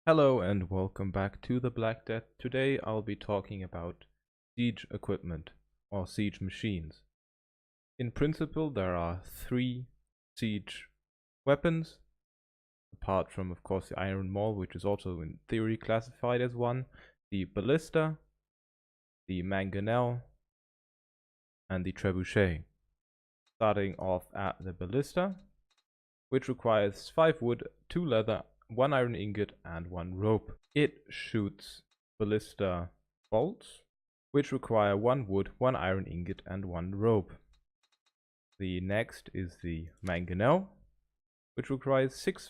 Hello and welcome back to the Black Death. Today I'll be talking about siege equipment or siege machines. In principle, there are three siege weapons, apart from, of course, the Iron Maul, which is also in theory classified as one, the Ballista, the Mangonel, and the Trebuchet. Starting off at the Ballista, which requires 5 wood, 2 leather, 1 iron ingot, and 1 rope. It shoots ballista bolts, which require 1 wood, 1 iron ingot, and 1 rope. The next is the Mangonel, which requires 6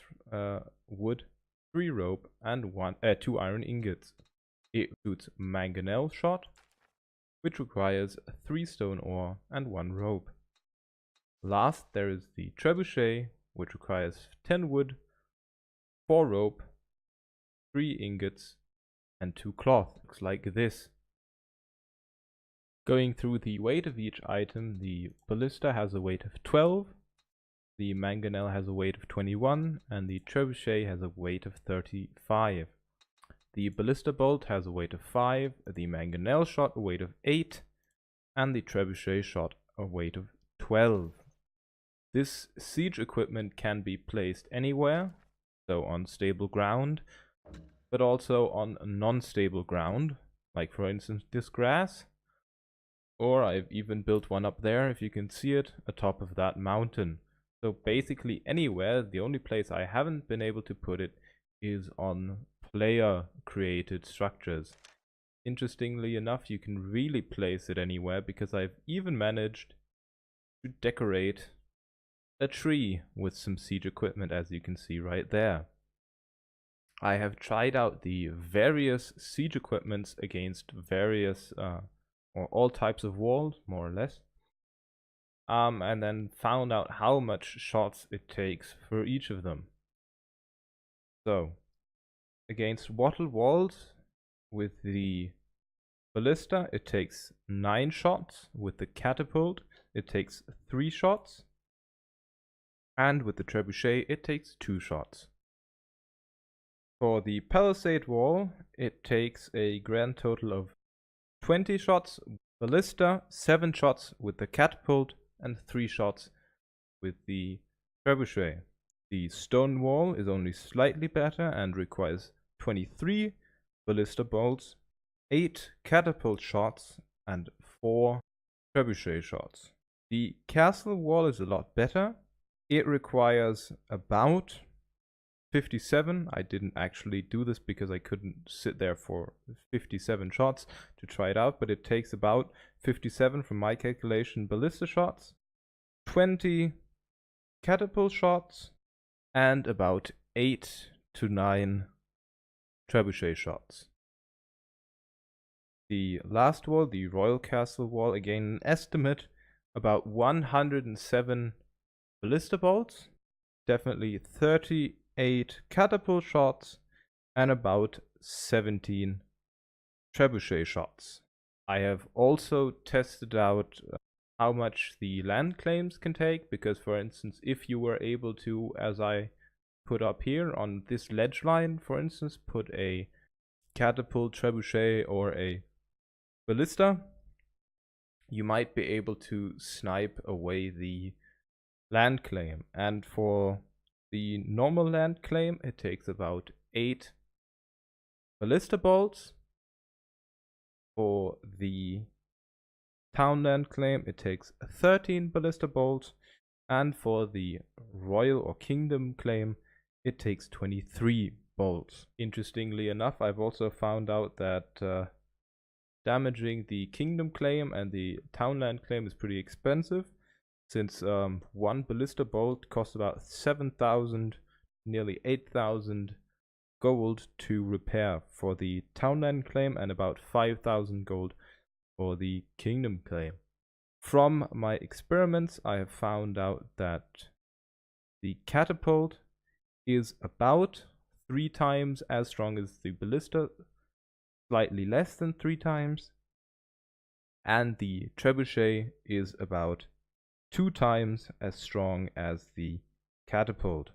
wood, 3 rope, and 2 iron ingots. It shoots Mangonel shot, which requires 3 stone ore and 1 rope. Last, there is the Trebuchet, which requires 10 wood, 4 rope, 3 ingots, and 2 cloth. Looks like this. Going through the weight of each item, the Ballista has a weight of 12, the Mangonel has a weight of 21, and the Trebuchet has a weight of 35. The Ballista bolt has a weight of 5, the Mangonel shot a weight of 8, and the Trebuchet shot a weight of 12. This siege equipment can be placed anywhere, so on stable ground, but also on non-stable ground, like for instance this grass. Or I've even built one up there, if you can see it, atop of that mountain. So basically anywhere. The only place I haven't been able to put it is on player created structures. Interestingly enough, you can really place it anywhere, because I've even managed to decorate a tree with some siege equipment, as you can see right there. I have tried out the various siege equipments against various or all types of walls, more or less, and then found out how much shots it takes for each of them. So, against wattle walls with the Ballista, it takes 9 shots. With the Catapult, it takes 3 shots. And with the Trebuchet, it takes 2 shots. For the Palisade wall, it takes a grand total of 20 shots Ballista, 7 shots with the Catapult, and 3 shots with the Trebuchet. The stone wall is only slightly better and requires 23 Ballista bolts, 8 Catapult shots, and 4 Trebuchet shots. The castle wall is a lot better. It requires about 57. I didn't actually do this because I couldn't sit there for 57 shots to try it out, but it takes about 57 from my calculation Ballista shots, 20 Catapult shots, and about 8 to 9 Trebuchet shots. The last wall, the Royal Castle wall, again an estimate about 107 Ballista bolts, definitely 38 Catapult shots, and about 17 Trebuchet shots. I have also tested out how much the land claims can take, because for instance, if you were able to, as I put up here on this ledge line, for instance, put a Catapult, Trebuchet, or a Ballista, you might be able to snipe away the land claim. And for the normal land claim, it takes about 8 Ballista bolts. For the town land claim, it takes 13 Ballista bolts. And for the royal or kingdom claim, it takes 23 bolts. Interestingly enough, I've also found out that damaging the kingdom claim and the townland claim is pretty expensive, since one Ballista bolt costs about 7,000, nearly 8,000 gold to repair for the townland claim, and about 5,000 gold for the kingdom claim. From my experiments, I have found out that the Catapult is about 3 times as strong as the Ballista, slightly less than 3 times, and the Trebuchet is about 2 times as strong as the Catapult.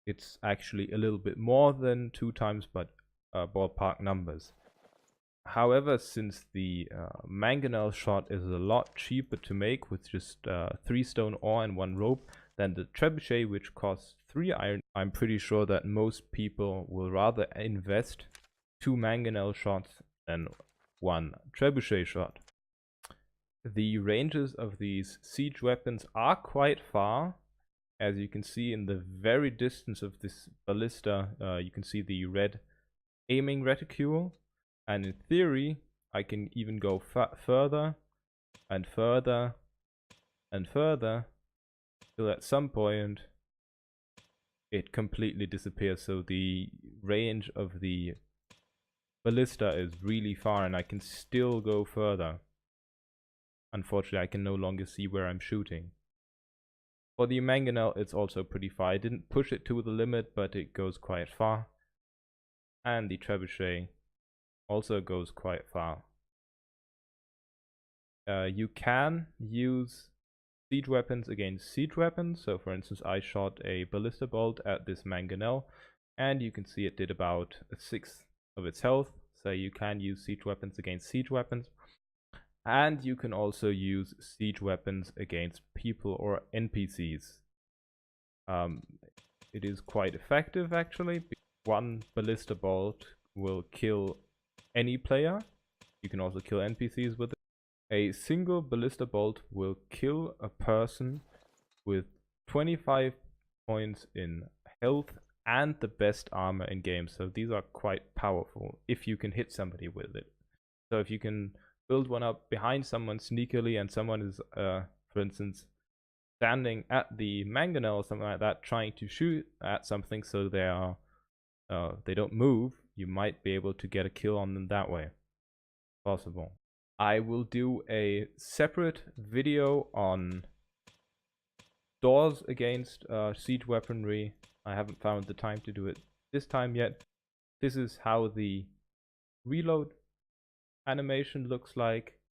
It's actually a little bit more than 2 times, but ballpark numbers. However, since the mangonel shot is a lot cheaper to make with just 3 stone ore and 1 rope than the trebuchet, which costs 3 iron, I'm pretty sure that most people will rather invest 2 mangonel shots than 1 trebuchet shot. The ranges of these siege weapons are quite far. As you can see in the very distance of this ballista, you can see the red aiming reticule. And in theory, I can even go further and further and further till at some point it completely disappears. So the range of the ballista is really far and I can still go further. Unfortunately, I can no longer see where I'm shooting. For the mangonel, it's also pretty far. I didn't push it to the limit, but it goes quite far. And the trebuchet also goes quite far. You can use siege weapons against siege weapons. So for instance, I shot a ballista bolt at this mangonel and you can see it did about 1/6 of its health. So you can use siege weapons against siege weapons. And you can also use siege weapons against people or NPCs. It is quite effective actually. 1 ballista bolt will kill any player. You can also kill NPCs with it. A single ballista bolt will kill a person with 25 points in health and the best armor in game. So these are quite powerful if you can hit somebody with it. So if you can build one up behind someone sneakily and someone is, for instance, standing at the mangonel or something like that, trying to shoot at something so they don't move, you might be able to get a kill on them that way. Possible. I will do a separate video on doors against siege weaponry. I haven't found the time to do it this time yet. This is how the reload animation looks like.